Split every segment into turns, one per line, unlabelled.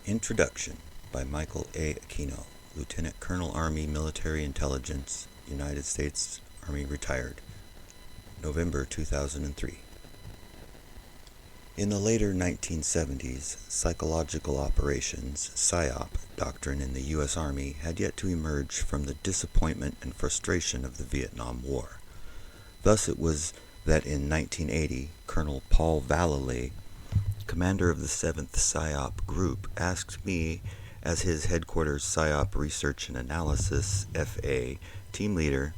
Introduction by Michael Aquino, Lieutenant Colonel Army Military Intelligence, United States Army retired, November 2003. In the later 1970s, psychological operations, PSYOP, doctrine in the U.S. Army had yet to emerge from the disappointment and frustration of the Vietnam War. Thus it was that in 1980, Colonel Paul Vallely, commander of the 7th PSYOP group, asked me, as his headquarters PSYOP Research and Analysis, FA, team leader,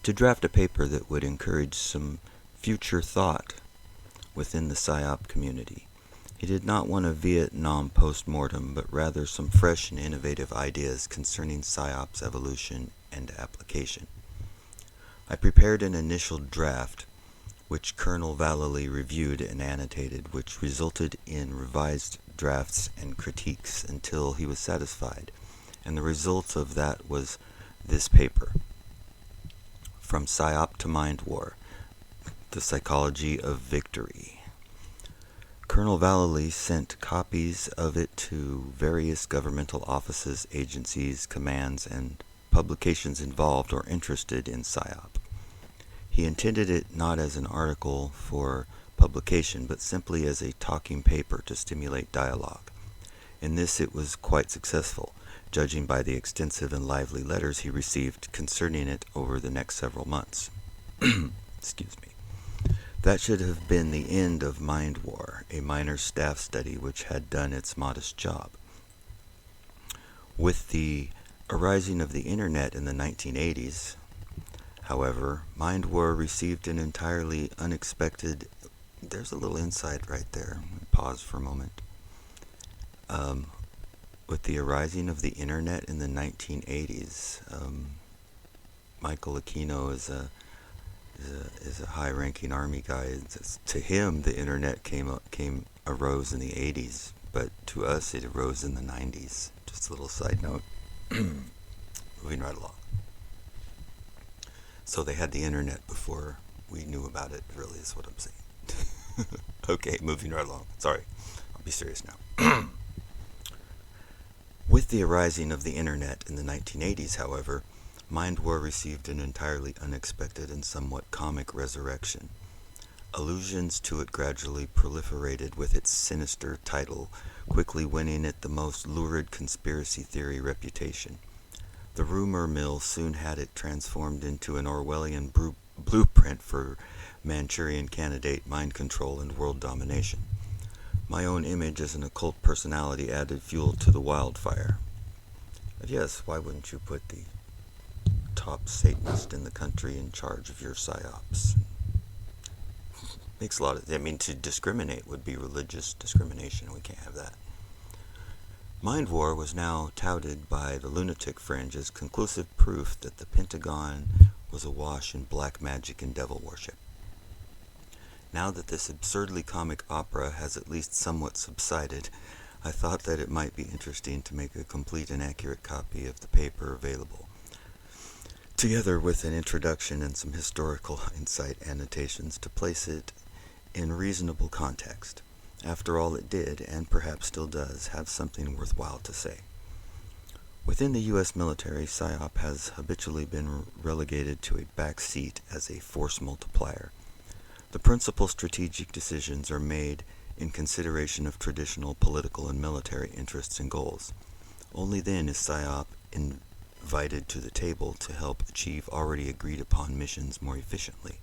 to draft a paper that would encourage some future thought within the PSYOP community. He did not want a Vietnam post-mortem, but rather some fresh and innovative ideas concerning PSYOP's evolution and application. I prepared an initial draft, which Colonel Vallely reviewed and annotated, which resulted in revised drafts and critiques until he was satisfied, and the result of that was this paper, From PSYOP to MindWar, The Psychology of Victory. Colonel Vallely sent copies of it to various governmental offices, agencies, commands, and publications involved or interested in PSYOP. He intended it not as an article for publication, but simply as a talking paper to stimulate dialogue. In this it was quite successful, judging by the extensive and lively letters he received concerning it over the next several months. Excuse me. That should have been the end of MindWar, a minor staff study which had done its modest job. With the arising of the Internet in the 1980s, however, MindWar received an entirely unexpected... There's a little insight right there. Pause for a moment. With the arising of the Internet in the 1980s, Michael Aquino is a high-ranking Army guy. To him, the Internet arose in the 80s, but to us, it arose in the 90s. Just a little side note. Moving right along. So they had the Internet before we knew about it, really, is what I'm saying. Okay, moving right along. Sorry, I'll be serious now. With the arising of the Internet in the 1980s, however, MindWar received an entirely unexpected and somewhat comic resurrection. Allusions to it gradually proliferated with its sinister title, quickly winning it the most lurid conspiracy theory reputation. The rumor mill soon had it transformed into an Orwellian blueprint for Manchurian candidate, mind control, and world domination. My own image as an occult personality added fuel to the wildfire. But yes, why wouldn't you put the top Satanist in the country in charge of your PSYOPs? Makes a lot of... to discriminate would be religious discrimination, and we can't have that. MindWar was now touted by the lunatic fringe as conclusive proof that the Pentagon was awash in black magic and devil worship. Now that this absurdly comic opera has at least somewhat subsided, I thought that it might be interesting to make a complete and accurate copy of the paper available, together with an introduction and some historical insight annotations to place it in reasonable context. After all, it did, and perhaps still does, have something worthwhile to say. Within the U.S. military, PSYOP has habitually been relegated to a back seat as a force multiplier. The principal strategic decisions are made in consideration of traditional political and military interests and goals. Only then is PSYOP invited to the table to help achieve already agreed upon missions more efficiently.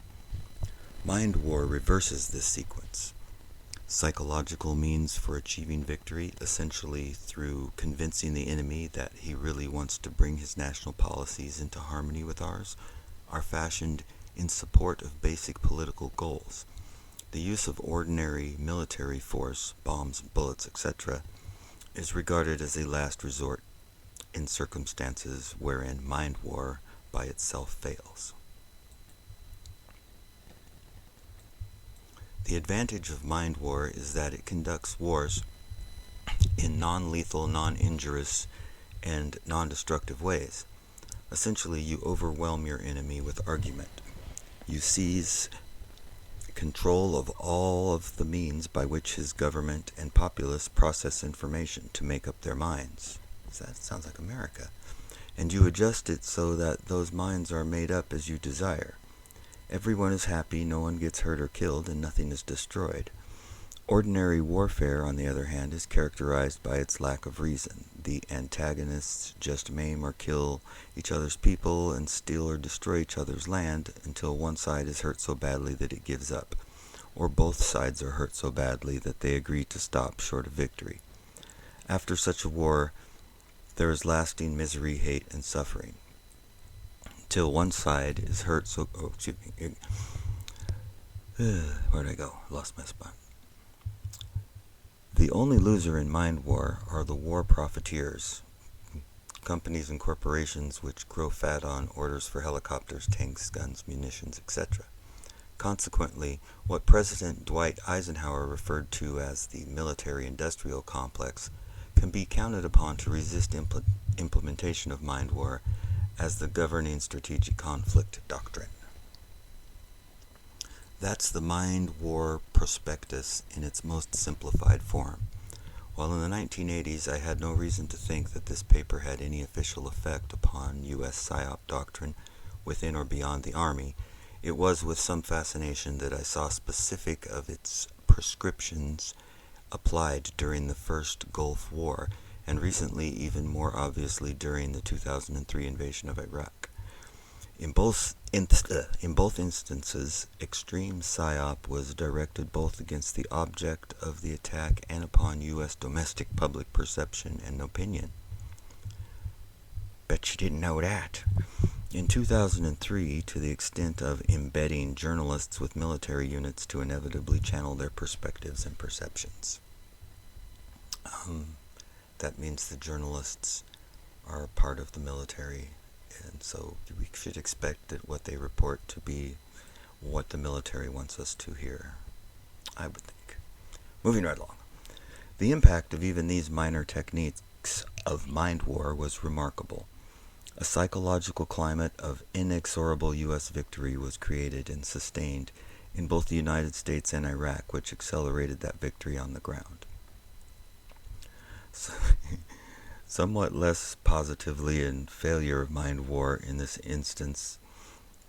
MindWar reverses this sequence. Psychological means for achieving victory, essentially through convincing the enemy that he really wants to bring his national policies into harmony with ours, are fashioned in support of basic political goals. The use of ordinary military force, bombs, bullets, etc., is regarded as a last resort in circumstances wherein MindWar by itself fails. The advantage of MindWar is that it conducts wars in non-lethal, non-injurious, and non-destructive ways. Essentially, you overwhelm your enemy with argument. You seize control of all of the means by which his government and populace process information to make up their minds. That sounds like America. And you adjust it so that those minds are made up as you desire. Everyone is happy, no one gets hurt or killed, and nothing is destroyed. Ordinary warfare, on the other hand, is characterized by its lack of reason. The antagonists just maim or kill each other's people and steal or destroy each other's land until one side is hurt so badly that it gives up, or both sides are hurt so badly that they agree to stop short of victory. After such a war, there is lasting misery, hate, and suffering, till one side is hurt so... where'd I go? Lost my spot. The only loser in MindWar are the war profiteers, companies and corporations which grow fat on orders for helicopters, tanks, guns, munitions, etc. Consequently, what President Dwight Eisenhower referred to as the military-industrial complex can be counted upon to resist implementation of MindWar as the governing strategic conflict doctrine. That's the MindWar prospectus in its most simplified form. While in the 1980s I had no reason to think that this paper had any official effect upon U.S. PSYOP doctrine within or beyond the Army, it was with some fascination that I saw specific of its prescriptions applied during the first Gulf War, and recently even more obviously during the 2003 invasion of Iraq. In both instances, extreme PSYOP was directed both against the object of the attack and upon U.S. domestic public perception and opinion. Bet you didn't know that. In 2003, to the extent of embedding journalists with military units to inevitably channel their perspectives and perceptions. That means the journalists are part of the military, and so we should expect that what they report to be what the military wants us to hear, I would think. Moving right along. The impact of even these minor techniques of MindWar was remarkable. A psychological climate of inexorable U.S. victory was created and sustained in both the United States and Iraq, which accelerated that victory on the ground. Somewhat less positively, in failure of MindWar in this instance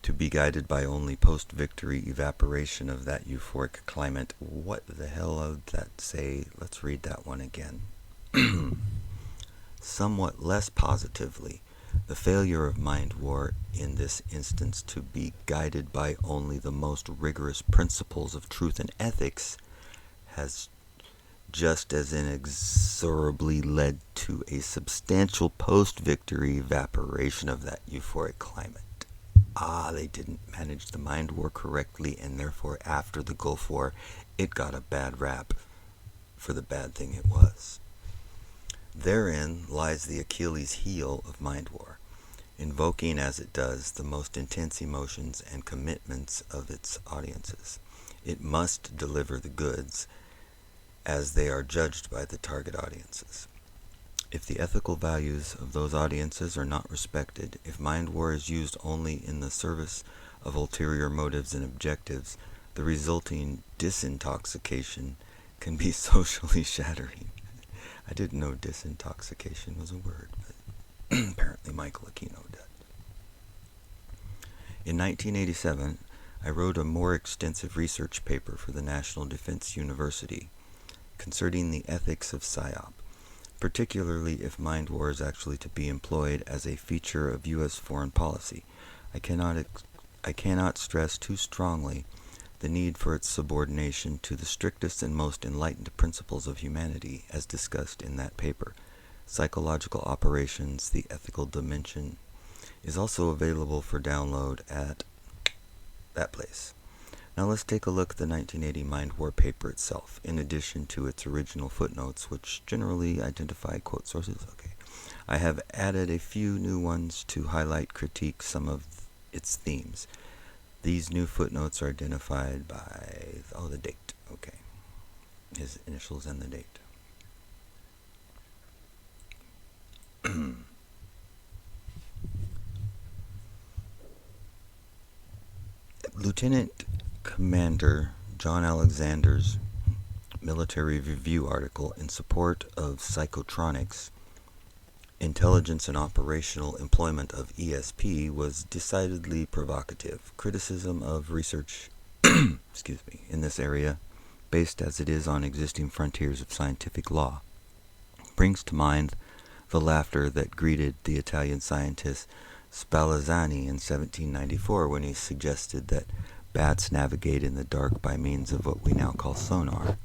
to be guided by only post-victory evaporation of that euphoric climate. What the hell would that say? Let's read that one again. Somewhat less positively, the failure of MindWar in this instance to be guided by only the most rigorous principles of truth and ethics has just as inexorably led to a substantial post-victory evaporation of that euphoric climate. They didn't manage the MindWar correctly, and therefore after the Gulf War, it got a bad rap for the bad thing it was. Therein lies the Achilles heel of MindWar, invoking as it does the most intense emotions and commitments of its audiences. It must deliver the goods as they are judged by the target audiences. If the ethical values of those audiences are not respected, if MindWar is used only in the service of ulterior motives and objectives, the resulting disintoxication can be socially shattering. I didn't know disintoxication was a word, but apparently Michael Aquino did. In 1987, I wrote a more extensive research paper for the National Defense University concerning the ethics of PSYOP, particularly if MindWar is actually to be employed as a feature of U.S. foreign policy. I cannot stress too strongly the need for its subordination to the strictest and most enlightened principles of humanity, as discussed in that paper. Psychological Operations, the Ethical Dimension, is also available for download at that place. Now let's take a look at the 1980 MindWar paper itself, in addition to its original footnotes, which generally identify quote sources. Okay, I have added a few new ones to highlight, critique some of its themes. These new footnotes are identified by, the date. Okay, his initials and the date. Lieutenant Commander John Alexander's Military Review article in support of psychotronics, intelligence and operational employment of ESP, was decidedly provocative. Criticism of research in this area, based as it is on existing frontiers of scientific law, brings to mind the laughter that greeted the Italian scientist Spallanzani in 1794 when he suggested that bats navigate in the dark by means of what we now call sonar.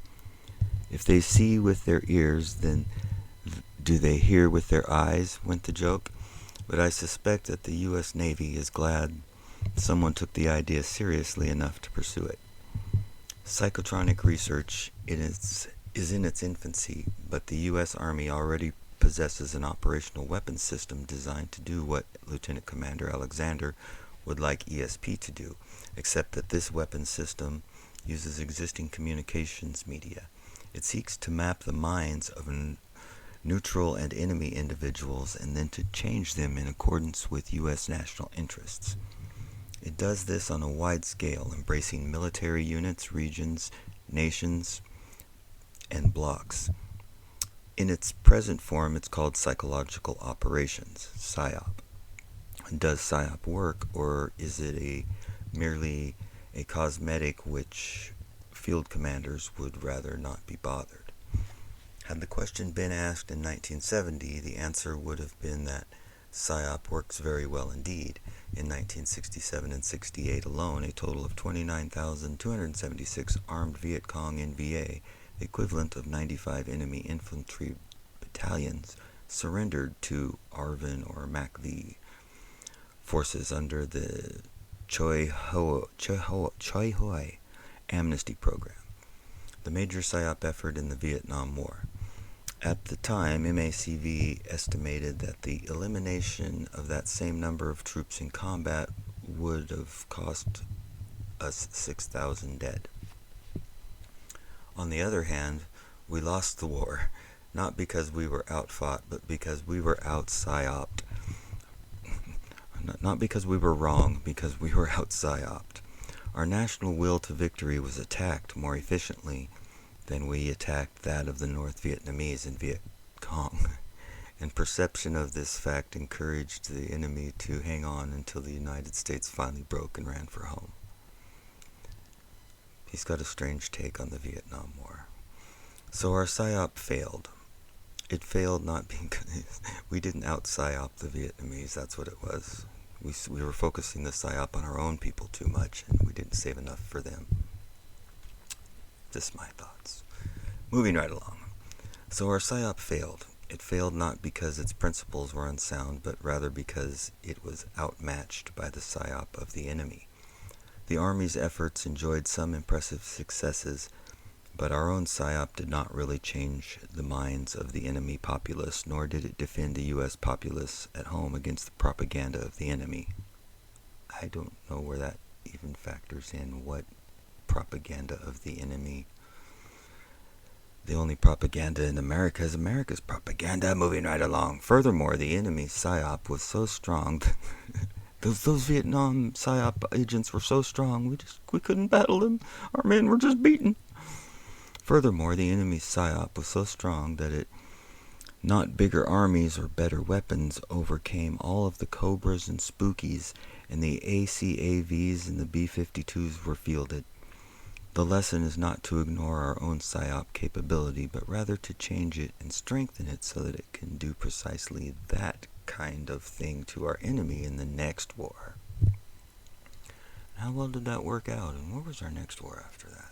If they see with their ears, then do they hear with their eyes, went the joke. But I suspect that the U.S. Navy is glad someone took the idea seriously enough to pursue it. Psychotronic research is in its infancy, but the U.S. Army already possesses an operational weapons system designed to do what Lieutenant Commander Alexander would like ESP to do, except that this weapons system uses existing communications media. It seeks to map the minds of neutral and enemy individuals and then to change them in accordance with U.S. national interests. It does this on a wide scale, embracing military units, regions, nations, and blocks. In its present form, it's called psychological operations, PSYOP. Does PSYOP work, or is it merely a cosmetic which field commanders would rather not be bothered? Had the question been asked in 1970, the answer would have been that PSYOP works very well indeed. In 1967 and 68 alone, a total of 29,276 armed Viet Cong NVA, the equivalent of 95 enemy infantry battalions, surrendered to ARVN or MACV forces under the Choi Hoi amnesty program, the major PSYOP effort in the Vietnam War. At the time, MACV estimated that the elimination of that same number of troops in combat would have cost us 6,000 dead. On the other hand, we lost the war, not because we were outfought, but because we were out-PSYOPed. Not because we were wrong, because we were out-PSYOPed. Our national will to victory was attacked more efficiently than we attacked that of the North Vietnamese and Viet Cong, and perception of this fact encouraged the enemy to hang on until the United States finally broke and ran for home. He's got a strange take on the Vietnam War. So our PSYOP failed. It failed not because we didn't out-PSYOP the Vietnamese, that's what it was. We were focusing the PSYOP on our own people too much, and we didn't save enough for them. Just my thoughts. Moving right along. So our PSYOP failed. It failed not because its principles were unsound, but rather because it was outmatched by the PSYOP of the enemy. The Army's efforts enjoyed some impressive successes, but our own PSYOP did not really change the minds of the enemy populace, nor did it defend the U.S. populace at home against the propaganda of the enemy. I don't know where that even factors in. What propaganda of the enemy? The only propaganda in America is America's propaganda. Moving right along. Furthermore, the enemy's PSYOP was so strong that those Vietnam PSYOP agents were so strong we couldn't battle them. Our men were just beaten. Furthermore, the enemy's PSYOP was so strong that not bigger armies or better weapons overcame all of the Cobras and Spookies, and the ACAVs and the B-52s were fielded. The lesson is not to ignore our own PSYOP capability, but rather to change it and strengthen it so that it can do precisely that kind of thing to our enemy in the next war. How well did that work out, and where was our next war after that?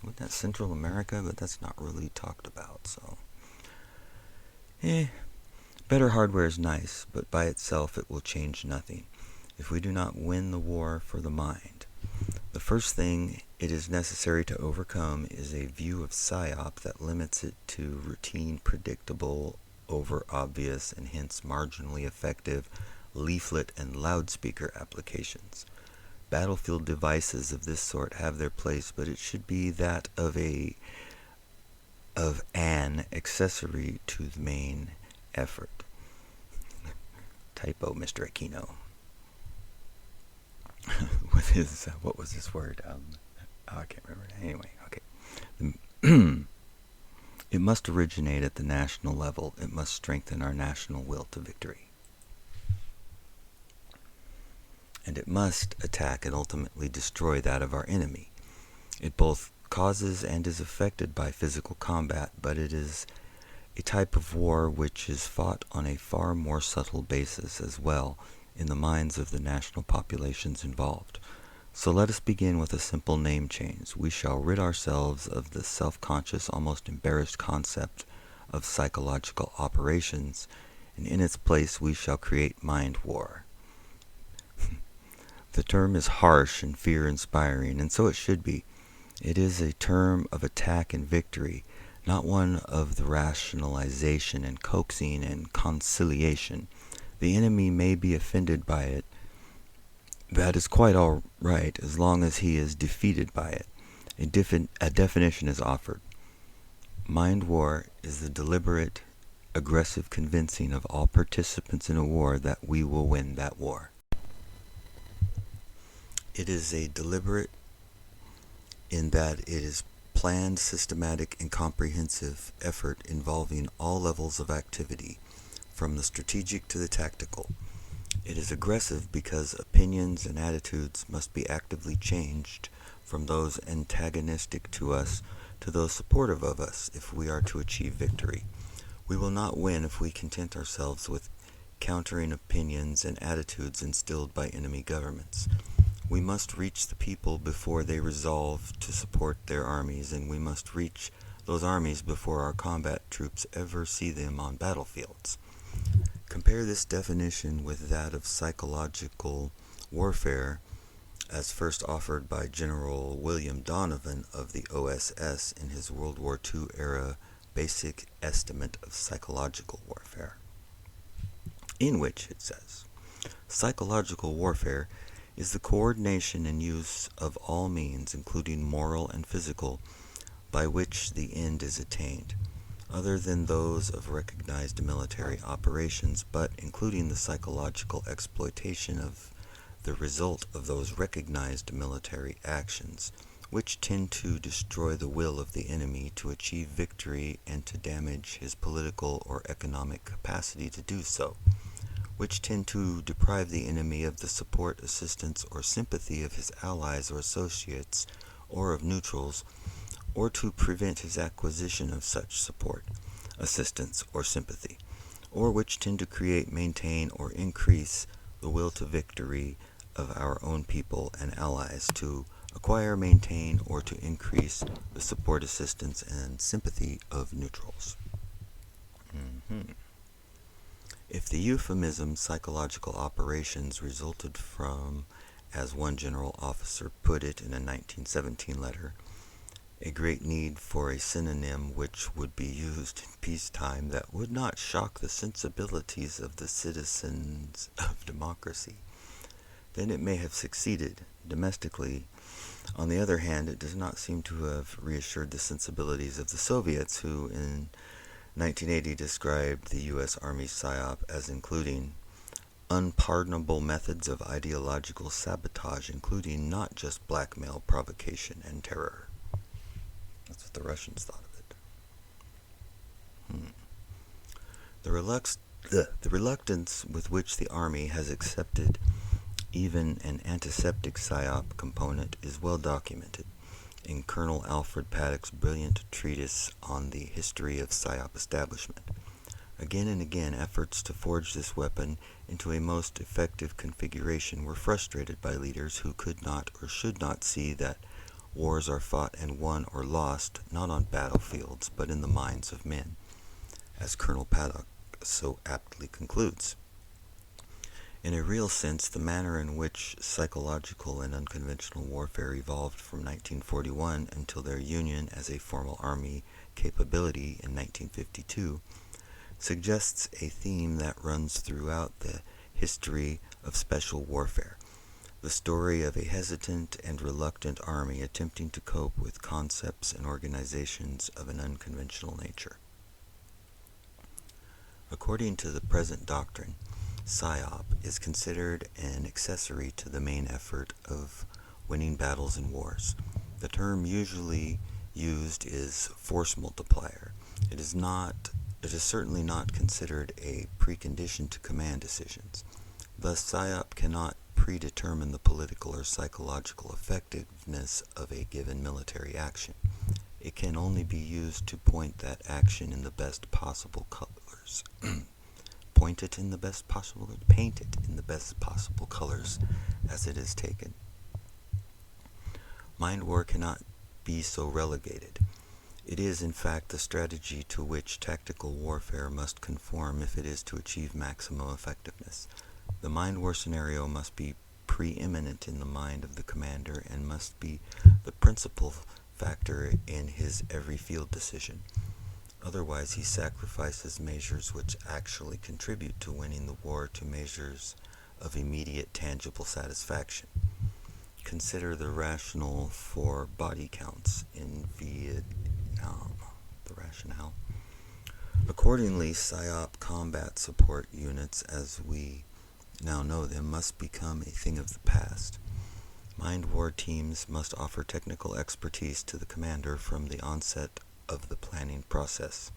Wasn't that Central America? But that's not really talked about, so. Better hardware is nice, but by itself it will change nothing if we do not win the war for the mind. The first thing it is necessary to overcome is a view of PSYOP that limits it to routine, predictable, over-obvious, and hence marginally effective leaflet and loudspeaker applications. Battlefield devices of this sort have their place, but it should be that of an accessory to the main effort. Typo, Mr. Aquino. With his, what was his word? I can't remember. Anyway, okay. It must originate at the national level. It must strengthen our national will to victory. And it must attack and ultimately destroy that of our enemy. It both causes and is affected by physical combat, but it is a type of war which is fought on a far more subtle basis as well in the minds of the national populations involved. So let us begin with a simple name change. We shall rid ourselves of the self-conscious, almost embarrassed concept of psychological operations, and in its place we shall create MindWar. The term is harsh and fear-inspiring, and so it should be. It is a term of attack and victory, not one of the rationalization and coaxing and conciliation. The enemy may be offended by it. That is quite all right, as long as he is defeated by it. A definition is offered. Mind war is the deliberate, aggressive convincing of all participants in a war that we will win that war. It is a deliberate in that it is planned, systematic, and comprehensive effort involving all levels of activity, from the strategic to the tactical. It is aggressive because opinions and attitudes must be actively changed from those antagonistic to us to those supportive of us if we are to achieve victory. We will not win if we content ourselves with countering opinions and attitudes instilled by enemy governments. We must reach the people before they resolve to support their armies, and we must reach those armies before our combat troops ever see them on battlefields. Compare this definition with that of psychological warfare as first offered by General William Donovan of the OSS in his World War II era Basic Estimate of Psychological Warfare, in which it says, psychological warfare is the coordination and use of all means, including moral and physical, by which the end is attained, other than those of recognized military operations, but including the psychological exploitation of the result of those recognized military actions, which tend to destroy the will of the enemy to achieve victory and to damage his political or economic capacity to do so, which tend to deprive the enemy of the support, assistance, or sympathy of his allies or associates, or of neutrals, or to prevent his acquisition of such support, assistance, or sympathy, or which tend to create, maintain, or increase the will to victory of our own people and allies, to acquire, maintain, or to increase the support, assistance, and sympathy of neutrals. If the euphemism psychological operations resulted from, as one general officer put it in a 1917 letter, a great need for a synonym which would be used in peacetime that would not shock the sensibilities of the citizens of democracy, then it may have succeeded domestically. On the other hand, it does not seem to have reassured the sensibilities of the Soviets, who in 1980 described the U.S. Army PSYOP as including unpardonable methods of ideological sabotage, including not just blackmail, provocation, and terror. That's what the Russians thought of it. The reluctance with which the Army has accepted even an antiseptic PSYOP component is well documented in Colonel Alfred Paddock's brilliant treatise on the history of PSYOP establishment. Again and again, efforts to forge this weapon into a most effective configuration were frustrated by leaders who could not or should not see that wars are fought and won or lost not on battlefields but in the minds of men, as Colonel Paddock so aptly concludes. In a real sense, the manner in which psychological and unconventional warfare evolved from 1941 until their union as a formal army capability in 1952 suggests a theme that runs throughout the history of special warfare, the story of a hesitant and reluctant army attempting to cope with concepts and organizations of an unconventional nature. According to the present doctrine, PSYOP is considered an accessory to the main effort of winning battles and wars. The term usually used is force multiplier. It is certainly not considered a precondition to command decisions. Thus, PSYOP cannot predetermine the political or psychological effectiveness of a given military action. It can only be used to point that action in the best possible colors. Paint it in the best possible colors as it is taken. MindWar cannot be so relegated. It is, in fact, the strategy to which tactical warfare must conform if it is to achieve maximum effectiveness. The MindWar scenario must be preeminent in the mind of the commander and must be the principal factor in his every field decision. Otherwise, he sacrifices measures which actually contribute to winning the war to measures of immediate tangible satisfaction. Consider the rationale for body counts in Vietnam. The rationale. Accordingly, PSYOP combat support units, as we now know them, must become a thing of the past. MindWar teams must offer technical expertise to the commander from the onset of the planning process,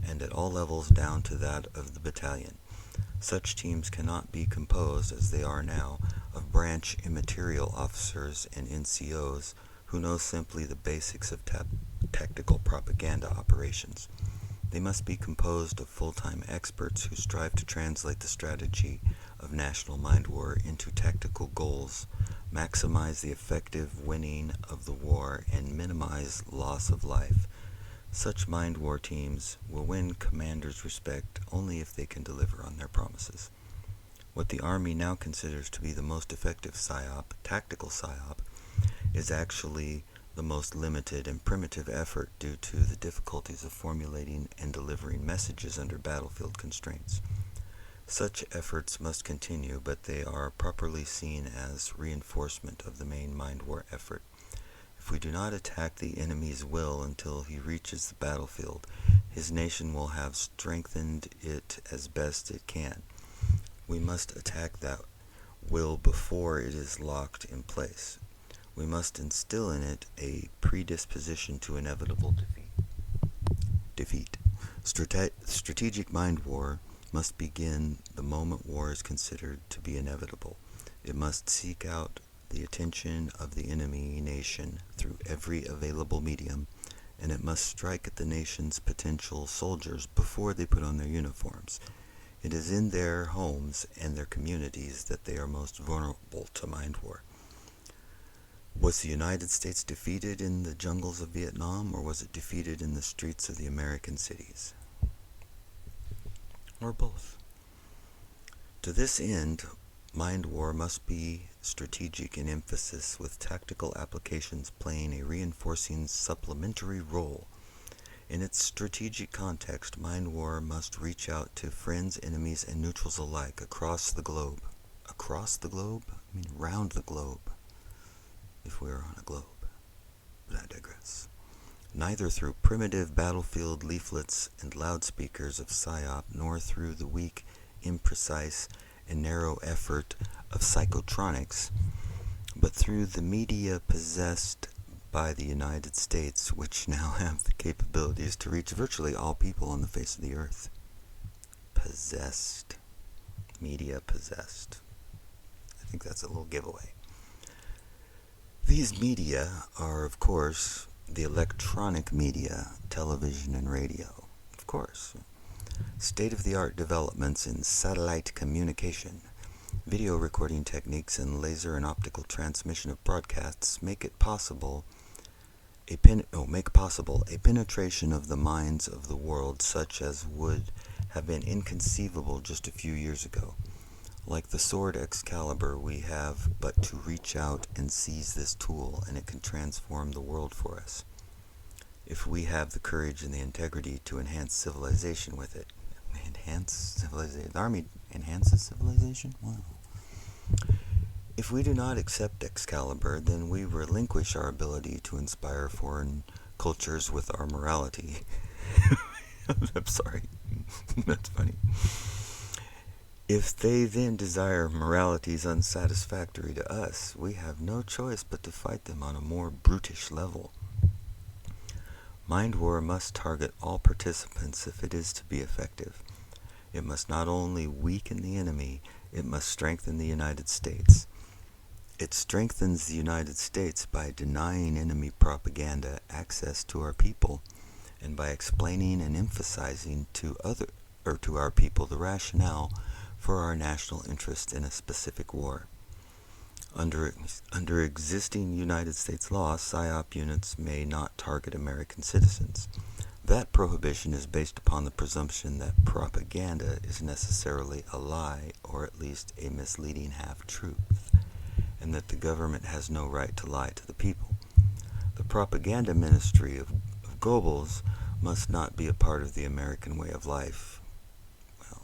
and at all levels down to that of the battalion. Such teams cannot be composed, as they are now, of branch immaterial officers and NCOs who know simply the basics of tactical propaganda operations. They must be composed of full-time experts who strive to translate the strategy of national MindWar into tactical goals, maximize the effective winning of the war, and minimize loss of life. Such MindWar teams will win commanders' respect only if they can deliver on their promises. What the Army now considers to be the most effective PSYOP, tactical PSYOP, is actually the most limited and primitive effort due to the difficulties of formulating and delivering messages under battlefield constraints. Such efforts must continue, but they are properly seen as reinforcement of the main MindWar effort. If we do not attack the enemy's will until he reaches the battlefield, his nation will have strengthened it as best it can. We must attack that will before it is locked in place. We must instill in it a predisposition to inevitable defeat. Strategic MindWar must begin the moment war is considered to be inevitable. It must seek out the attention of the enemy nation through every available medium, and it must strike at the nation's potential soldiers before they put on their uniforms. It is in their homes and their communities that they are most vulnerable to MindWar. Was the United States defeated in the jungles of Vietnam, or was it defeated in the streets of the American cities? Or both. To this end, MindWar must be strategic in emphasis, with tactical applications playing a reinforcing supplementary role. In its strategic context, MindWar must reach out to friends, enemies, and neutrals alike across the globe. Across the globe? I mean around the globe, if we were on a globe. But I digress. Neither through primitive battlefield leaflets and loudspeakers of PSYOP, nor through the weak, imprecise, and narrow effort of psychotronics, but through the media possessed by the United States, which now have the capabilities to reach virtually all people on the face of the earth. Possessed. Media possessed. I think that's a little giveaway. These media are, of course, the electronic media, television and radio. Of course. State-of-the-art developments in satellite communication, video recording techniques, and laser and optical transmission of broadcasts make possible a penetration of the minds of the world such as would have been inconceivable just a few years ago. Like the sword Excalibur, we have but to reach out and seize this tool, and it can transform the world for us. If we have the courage and the integrity to enhance civilization with it. Enhance civilization? The Army enhances civilization? Wow. If we do not accept Excalibur, then we relinquish our ability to inspire foreign cultures with our morality. I'm sorry. That's funny. If they then desire moralities unsatisfactory to us, we have no choice but to fight them on a more brutish level. MindWar must target all participants if it is to be effective. It must not only weaken the enemy, it must strengthen the United States. It strengthens the United States by denying enemy propaganda access to our people, and by explaining and emphasizing to our people the rationale for our national interest in a specific war. Under existing United States law, PSYOP units may not target American citizens. That prohibition is based upon the presumption that propaganda is necessarily a lie, or at least a misleading half-truth, and that the government has no right to lie to the people. The propaganda ministry of Goebbels must not be a part of the American way of life. Well,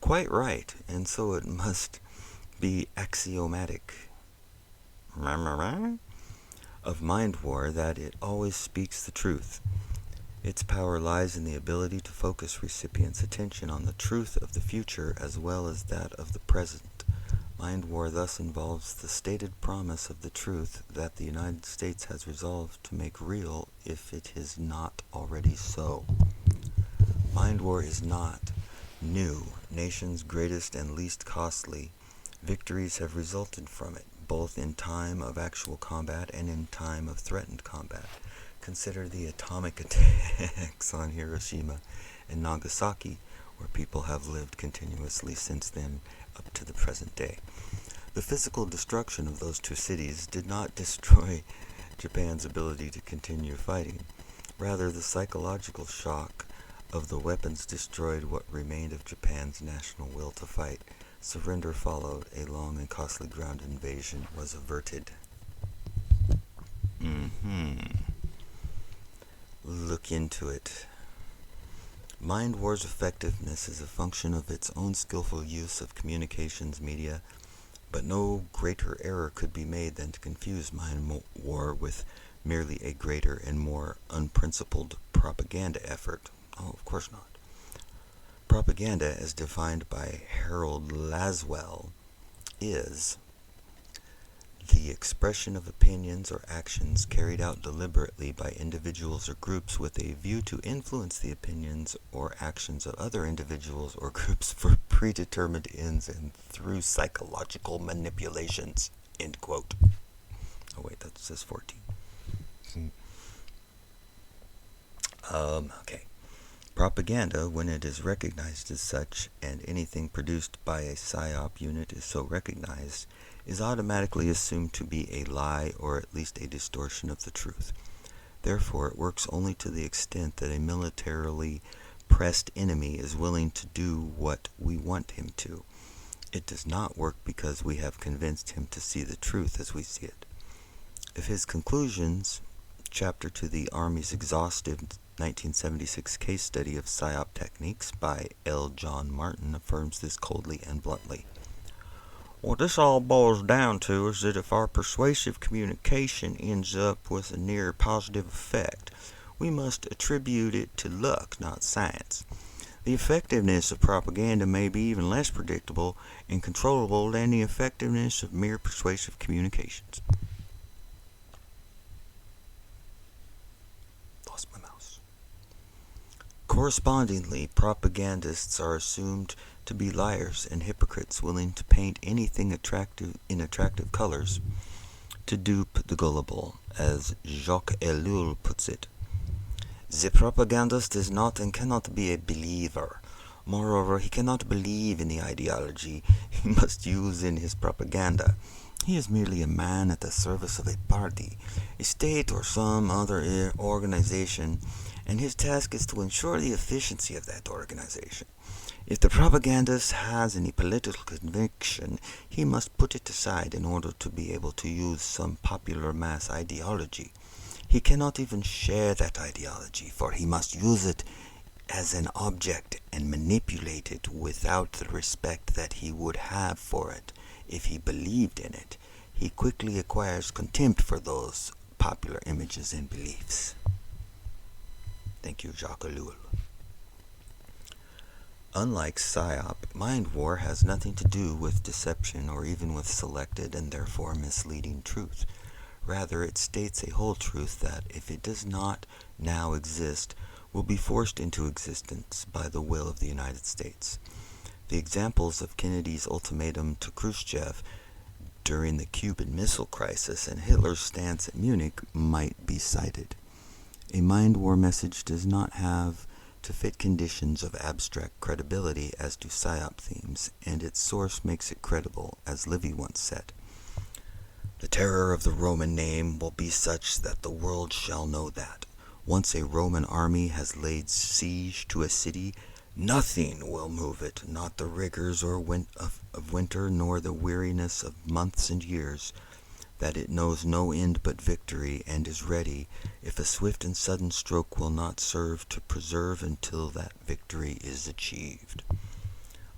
quite right, and so it must be axiomatic of MindWar that it always speaks the truth. Its power lies in the ability to focus recipients' attention on the truth of the future as well as that of the present. MindWar thus involves the stated promise of the truth that the United States has resolved to make real if it is not already so. MindWar is not new. Nation's greatest and least costly victories have resulted from it, both in time of actual combat and in time of threatened combat. Consider the atomic attacks on Hiroshima and Nagasaki, where people have lived continuously since then up to the present day. The physical destruction of those two cities did not destroy Japan's ability to continue fighting. Rather, the psychological shock of the weapons destroyed what remained of Japan's national will to fight. Surrender followed. A long and costly ground invasion was averted. Look into it. MindWar's effectiveness is a function of its own skillful use of communications media, but no greater error could be made than to confuse MindWar with merely a greater and more unprincipled propaganda effort. Oh, of course not. Propaganda, as defined by Harold Laswell, is the expression of opinions or actions carried out deliberately by individuals or groups with a view to influence the opinions or actions of other individuals or groups for predetermined ends and through psychological manipulations. End quote. Oh wait, that says 14. Okay. Propaganda, when it is recognized as such, and anything produced by a PSYOP unit is so recognized, is automatically assumed to be a lie or at least a distortion of the truth. Therefore, it works only to the extent that a militarily pressed enemy is willing to do what we want him to. It does not work because we have convinced him to see the truth as we see it. If his conclusions, chapter to the Army's exhaustive 1976 case study of PSYOP techniques by L. John Martin, affirms this coldly and bluntly. What this all boils down to is that if our persuasive communication ends up with a near positive effect, we must attribute it to luck, not science. The effectiveness of propaganda may be even less predictable and controllable than the effectiveness of mere persuasive communications. Lost my mouse. Correspondingly, propagandists are assumed to be liars and hypocrites willing to paint anything attractive in attractive colors to dupe the gullible, as Jacques Ellul puts it. The propagandist is not and cannot be a believer. Moreover, he cannot believe in the ideology he must use in his propaganda. He is merely a man at the service of a party, a state, or some other organization, and his task is to ensure the efficiency of that organization. If the propagandist has any political conviction, he must put it aside in order to be able to use some popular mass ideology. He cannot even share that ideology, for he must use it as an object and manipulate it without the respect that he would have for it if he believed in it. He quickly acquires contempt for those popular images and beliefs. Thank you, Jacques Ellul. Unlike PSYOP, MindWar has nothing to do with deception or even with selected and therefore misleading truth. Rather, it states a whole truth that, if it does not now exist, will be forced into existence by the will of the United States. The examples of Kennedy's ultimatum to Khrushchev during the Cuban Missile Crisis and Hitler's stance at Munich might be cited. A MindWar message does not have to fit conditions of abstract credibility as do PSYOP themes, and its source makes it credible, as Livy once said. The terror of the Roman name will be such that the world shall know that. Once a Roman army has laid siege to a city, nothing will move it, not the rigors of winter, nor the weariness of months and years, that it knows no end but victory, and is ready, if a swift and sudden stroke will not serve to preserve until that victory is achieved.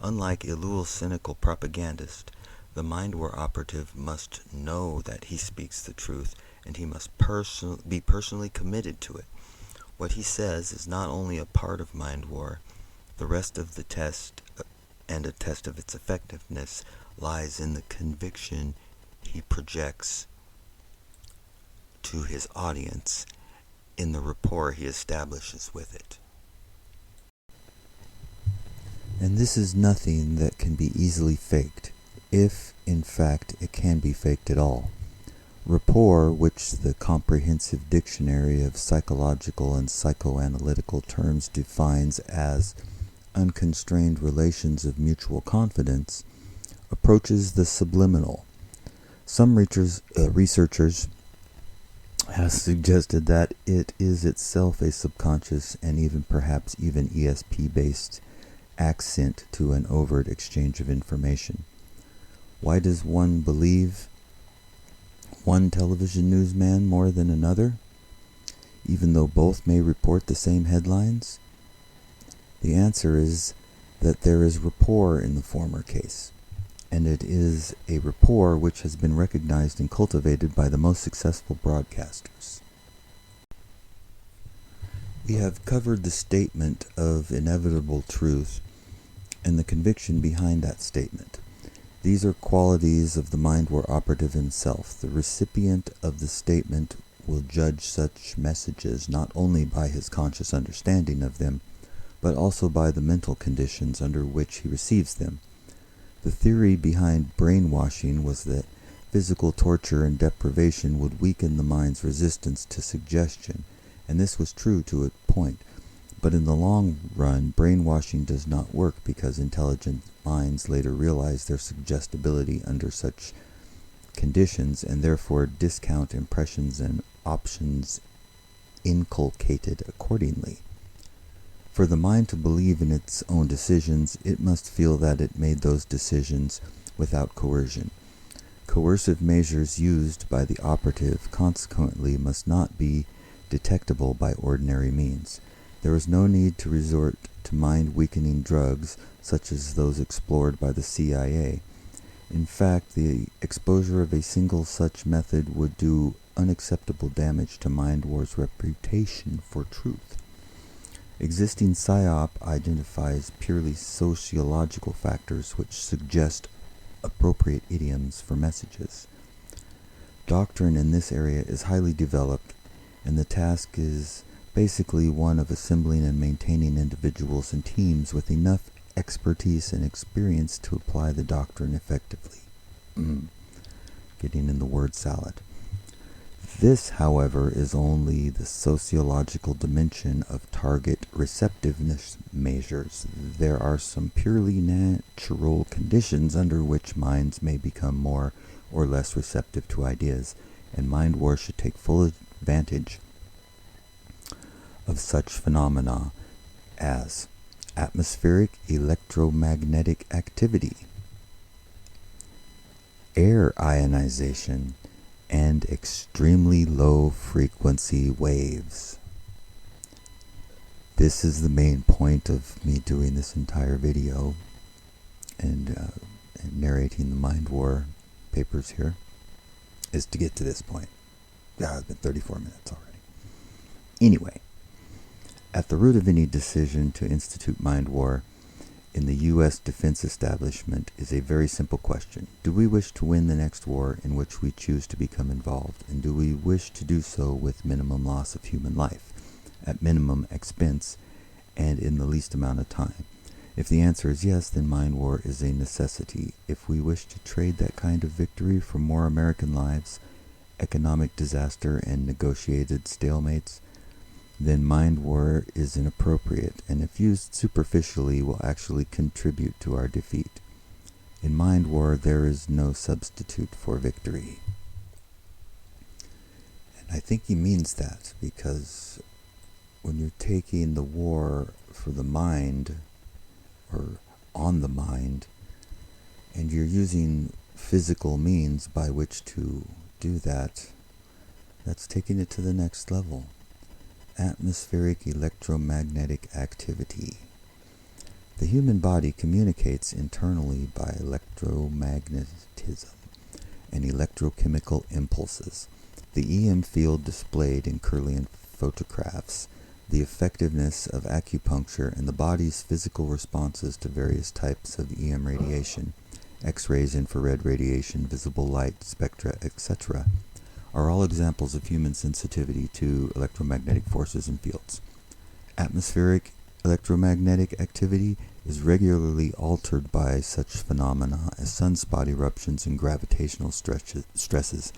Unlike Elul's cynical propagandist, the MindWar operative must know that he speaks the truth, and he must be personally committed to it. What he says is not only a part of MindWar, the rest of the test, and a test of its effectiveness, lies in the conviction he projects to his audience in the rapport he establishes with it. And this is nothing that can be easily faked, if, in fact, it can be faked at all. Rapport, which the comprehensive dictionary of psychological and psychoanalytical terms defines as unconstrained relations of mutual confidence, approaches the subliminal. Some researchers have suggested that it is itself a subconscious and perhaps even ESP-based accent to an overt exchange of information. Why does one believe one television newsman more than another, even though both may report the same headlines? The answer is that there is rapport in the former case, and it is a rapport which has been recognized and cultivated by the most successful broadcasters. We have covered the statement of inevitable truth and the conviction behind that statement. These are qualities of the MindWar operative himself. The recipient of the statement will judge such messages not only by his conscious understanding of them, but also by the mental conditions under which he receives them. The theory behind brainwashing was that physical torture and deprivation would weaken the mind's resistance to suggestion, and this was true to a point. But in the long run, brainwashing does not work because intelligent minds later realize their suggestibility under such conditions and therefore discount impressions and options inculcated accordingly. For the mind to believe in its own decisions, it must feel that it made those decisions without coercion. Coercive measures used by the operative consequently must not be detectable by ordinary means. There is no need to resort to mind-weakening drugs such as those explored by the CIA. In fact, the exposure of a single such method would do unacceptable damage to MindWar's reputation for truth. Existing PSYOP identifies purely sociological factors which suggest appropriate idioms for messages. Doctrine in this area is highly developed, and the task is basically one of assembling and maintaining individuals and teams with enough expertise and experience to apply the doctrine effectively. Getting in the word salad. This, however, is only the sociological dimension of target receptiveness measures. There are some purely natural conditions under which minds may become more or less receptive to ideas, and MindWar should take full advantage of such phenomena as atmospheric electromagnetic activity, air ionization, and extremely low frequency waves. This is the main point of me doing this entire video and narrating the MindWar papers here, is to get to this point. It's been 34 minutes already. Anyway, at the root of any decision to institute MindWar in the U.S. defense establishment is a very simple question. Do we wish to win the next war in which we choose to become involved, and do we wish to do so with minimum loss of human life, at minimum expense, and in the least amount of time? If the answer is yes, then MindWar is a necessity. If we wish to trade that kind of victory for more American lives, economic disaster, and negotiated stalemates, then MindWar is inappropriate, and if used superficially will actually contribute to our defeat. In MindWar, there is no substitute for victory. And I think he means that, because when you're taking the war for the mind, or on the mind, and you're using physical means by which to do that, that's taking it to the next level. Atmospheric electromagnetic activity. The human body communicates internally by electromagnetism and electrochemical impulses. The EM field displayed in Kirlian photographs the effectiveness of acupuncture and the body's physical responses to various types of EM radiation, X-rays, infrared radiation, visible light, spectra, etc., are all examples of human sensitivity to electromagnetic forces and fields. Atmospheric electromagnetic activity is regularly altered by such phenomena as sunspot eruptions and gravitational stresses,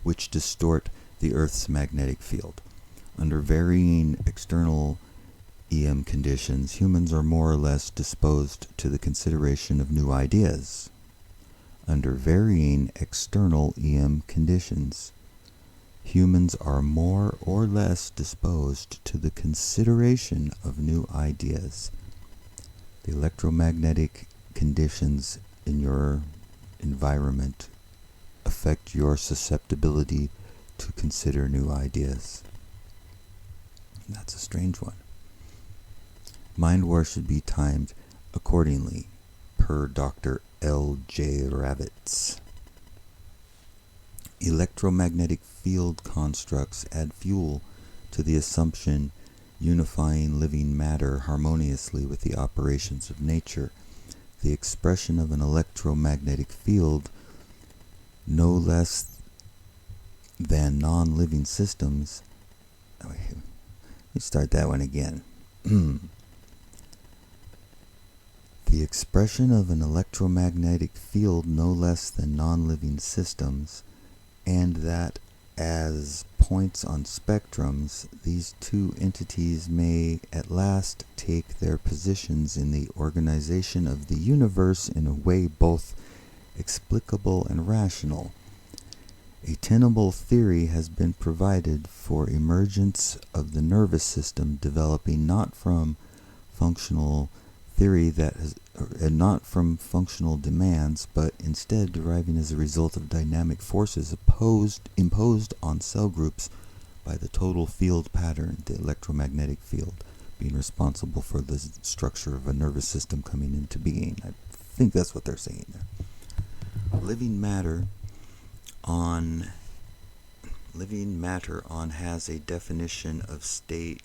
which distort the Earth's magnetic field. Under varying external EM conditions, humans are more or less disposed to the consideration of new ideas. Under varying external EM conditions, humans are more or less disposed to the consideration of new ideas. The electromagnetic conditions in your environment affect your susceptibility to consider new ideas. That's a strange one. MindWar should be timed accordingly, per Dr. L.J. Ravitz. Electromagnetic field constructs add fuel to the assumption unifying living matter harmoniously with the operations of nature. The expression of an electromagnetic field no less than non-living systems. Let me start that one again. The expression of an electromagnetic field no less than non-living systems, and that as points on spectrums, these two entities may at last take their positions in the organization of the universe in a way both explicable and rational. A tenable theory has been provided for emergence of the nervous system developing not from functional theory not from functional demands, but instead deriving as a result of dynamic forces imposed on cell groups by the total field pattern, the electromagnetic field, being responsible for the structure of a nervous system coming into being. I think that's what they're saying there. Living matter on has a definition of state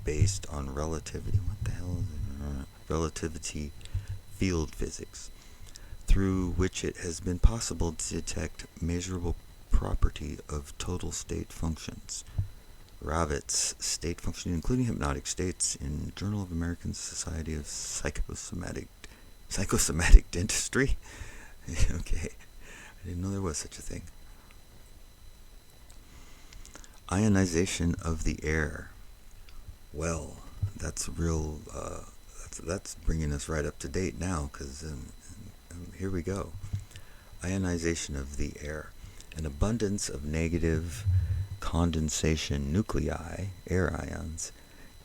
based on relativity. What the hell is it? Relativity field physics, through which it has been possible to detect measurable property of total state functions. Ravitz, state functioning, including hypnotic states, in Journal of American Society of Psychosomatic Dentistry. Okay, I didn't know there was such a thing. Ionization of the air. Well, that's real. That's bringing us right up to date now, because here we go. Ionization of the air. An abundance of negative condensation nuclei, air ions,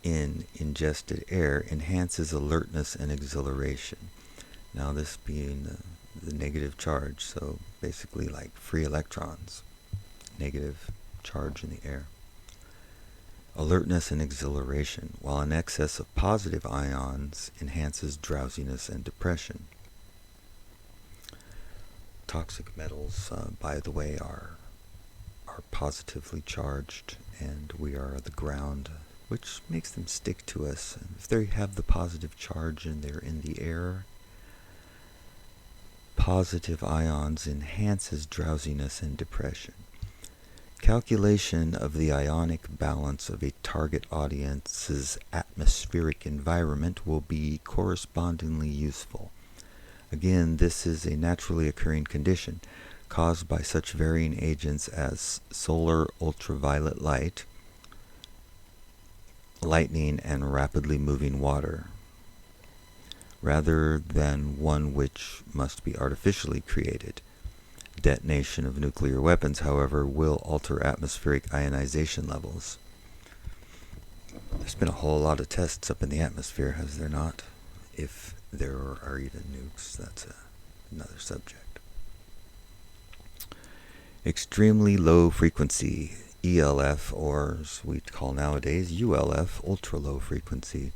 in ingested air enhances alertness and exhilaration. Now this being the negative charge, so basically like free electrons, negative charge in the air. Alertness and exhilaration, while an excess of positive ions enhances drowsiness and depression. Toxic metals, by the way, are positively charged, and we are the ground which makes them stick to us. If they have the positive charge and they're in the air, positive ions enhances drowsiness and depression. Calculation of the ionic balance of a target audience's atmospheric environment will be correspondingly useful. Again, this is a naturally occurring condition caused by such varying agents as solar ultraviolet light, lightning, and rapidly moving water, rather than one which must be artificially created. Detonation of nuclear weapons, however, will alter atmospheric ionization levels. There's been a whole lot of tests up in the atmosphere, has there not? If there are even nukes, that's another subject. Extremely low frequency, ELF, or as we call nowadays ULF, ultra low frequency.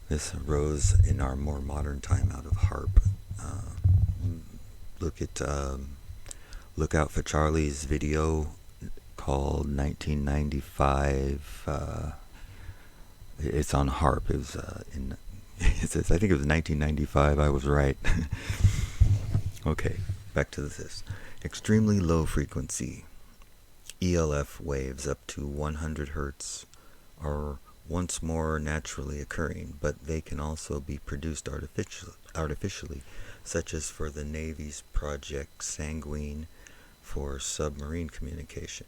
This arose in our more modern time out of HARP. Look out for Charlie's video called 1995. It's on HARP. It was it says, I think it was 1995. I was right. Okay, back to this. Extremely low frequency ELF waves up to 100 hertz are once more naturally occurring, but they can also be produced artificially, such as for the Navy's Project Sanguine for submarine communication.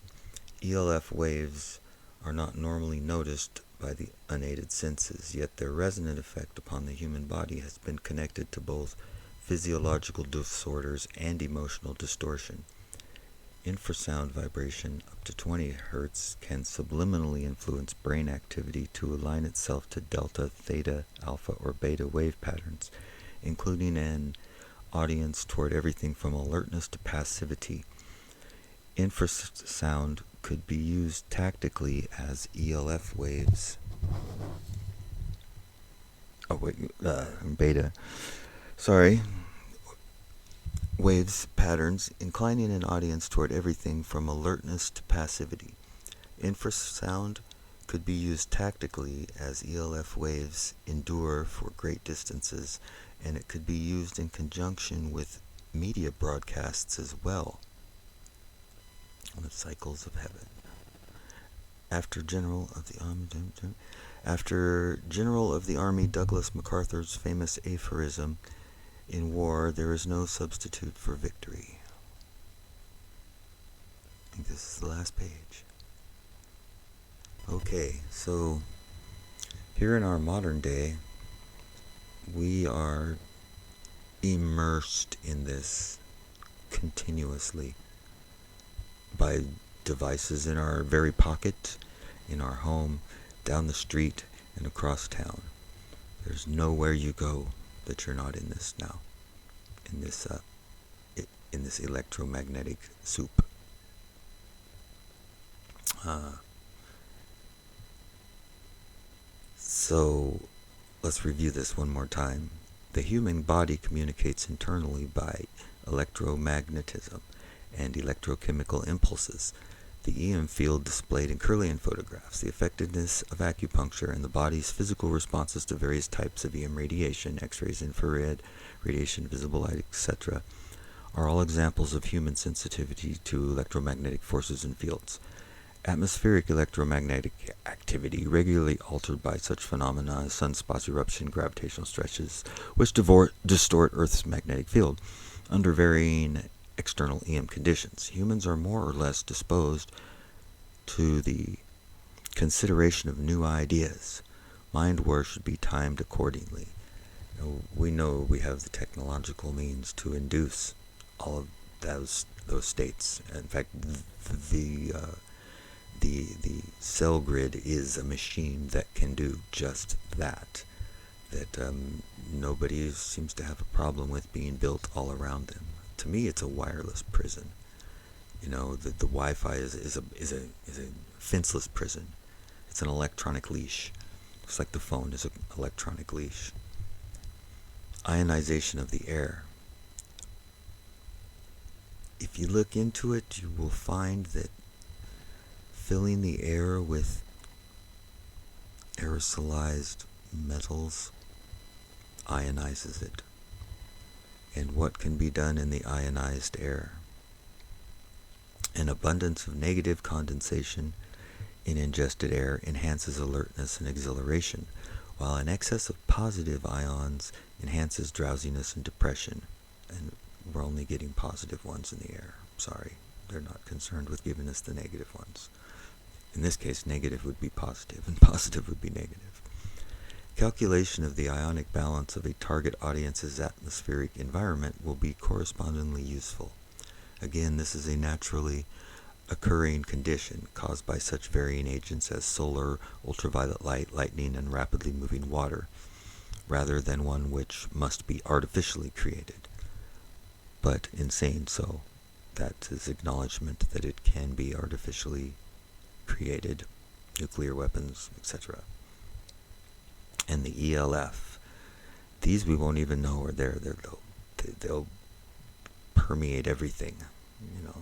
ELF waves are not normally noticed by the unaided senses, yet their resonant effect upon the human body has been connected to both physiological disorders and emotional distortion. Infrasound vibration up to 20 hertz can subliminally influence brain activity to align itself to delta, theta, alpha, or beta wave patterns, including an audience toward everything from alertness to passivity. Infrasound could be used tactically as ELF waves. Beta. Waves patterns, inclining an audience toward everything from alertness to passivity. Infrasound could be used tactically as ELF waves endure for great distances, and it could be used in conjunction with media broadcasts as well. On the cycles of heaven. After General of the Army Douglas MacArthur's famous aphorism, "In war, there is no substitute for victory." I think this is the last page. Okay, so here in our modern day, we are immersed in this continuously by devices in our very pocket, in our home, down the street, and across town. There's nowhere you go that you're not in this now, in this electromagnetic soup. So let's review this one more time. The human body communicates internally by electromagnetism and electrochemical impulses. The EM field displayed in Kirlian photographs, the effectiveness of acupuncture, and the body's physical responses to various types of EM radiation, X-rays, infrared, radiation, visible light, etc., are all examples of human sensitivity to electromagnetic forces and fields. Atmospheric electromagnetic activity, regularly altered by such phenomena as sunspot eruption, gravitational stretches, which distort Earth's magnetic field. Under varying external EM conditions, humans are more or less disposed to the consideration of new ideas. MindWar should be timed accordingly. We know we have the technological means to induce all of those states. In fact, the cell grid is a machine that can do just that. Nobody seems to have a problem with being built all around them. To me, it's a wireless prison. You know, the Wi-Fi is a fenceless prison. It's an electronic leash. It's like the phone is an electronic leash. Ionization of the air. If you look into it, you will find that filling the air with aerosolized metals ionizes it. And what can be done in the ionized air? An abundance of negative condensation in ingested air enhances alertness and exhilaration, while an excess of positive ions enhances drowsiness and depression. And we're only getting positive ones in the air. Sorry, they're not concerned with giving us the negative ones. In this case, negative would be positive, and positive would be negative. Calculation of the ionic balance of a target audience's atmospheric environment will be correspondingly useful. Again, this is a naturally occurring condition caused by such varying agents as solar, ultraviolet light, lightning, and rapidly moving water, rather than one which must be artificially created. But in saying so, that is acknowledgement that it can be artificially created, nuclear weapons, etc. And the ELF, these we won't even know are there. They'll permeate everything, you know.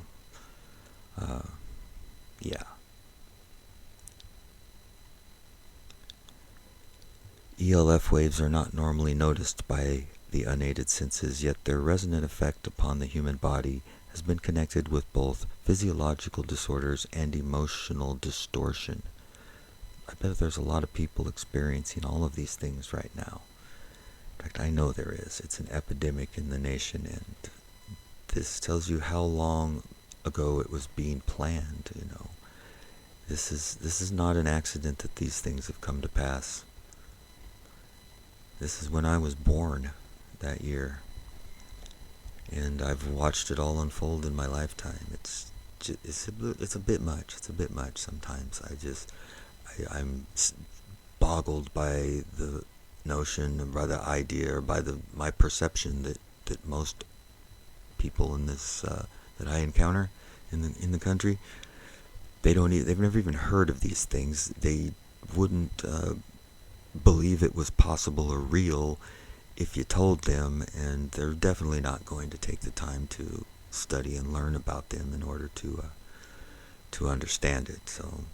Yeah. ELF waves are not normally noticed by the unaided senses, yet their resonant effect upon the human body has been connected with both physiological disorders and emotional distortion. I bet there's a lot of people experiencing all of these things right now. In fact, I know there is. It's an epidemic in the nation, and this tells you how long ago it was being planned, you know. This is not an accident that these things have come to pass. This is when I was born that year, and I've watched it all unfold in my lifetime. It's a bit much. It's a bit much sometimes. I'm boggled by the notion, or by the idea, or by my perception that most people in this that I encounter in the country, they've never even heard of these things. They wouldn't believe it was possible or real if you told them, and they're definitely not going to take the time to study and learn about them in order to understand it. So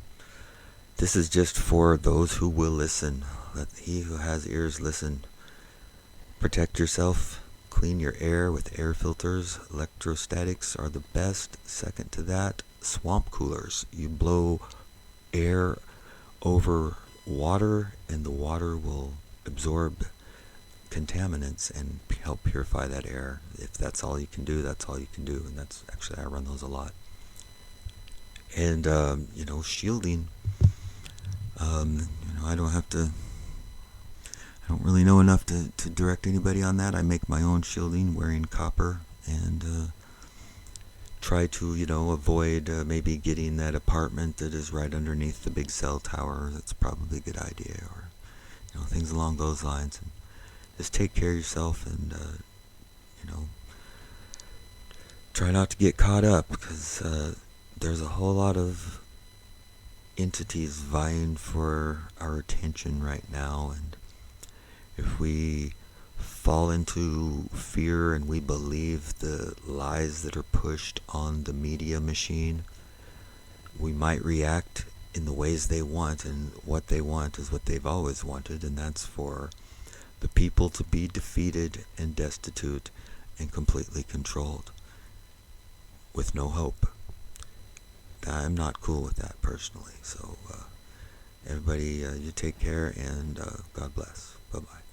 this is just for those who will listen. Let he who has ears listen. Protect yourself. Clean your air with air filters. Electrostatics are the best. Second to that, swamp coolers. You blow air over water, and the water will absorb contaminants and help purify that air. If that's all you can do, that's all you can do. And that's actually, I run those a lot. And shielding. I don't really know enough to direct anybody on that. I make my own shielding wearing copper, and try to, avoid maybe getting that apartment that is right underneath the big cell tower. That's probably a good idea, or, things along those lines. And just take care of yourself, and, try not to get caught up, because there's a whole lot of entities vying for our attention right now, and if we fall into fear and we believe the lies that are pushed on the media machine, we might react in the ways they want, and what they want is what they've always wanted, and that's for the people to be defeated and destitute and completely controlled with no hope. I'm not cool with that personally. So everybody, you take care, and God bless. Bye-bye.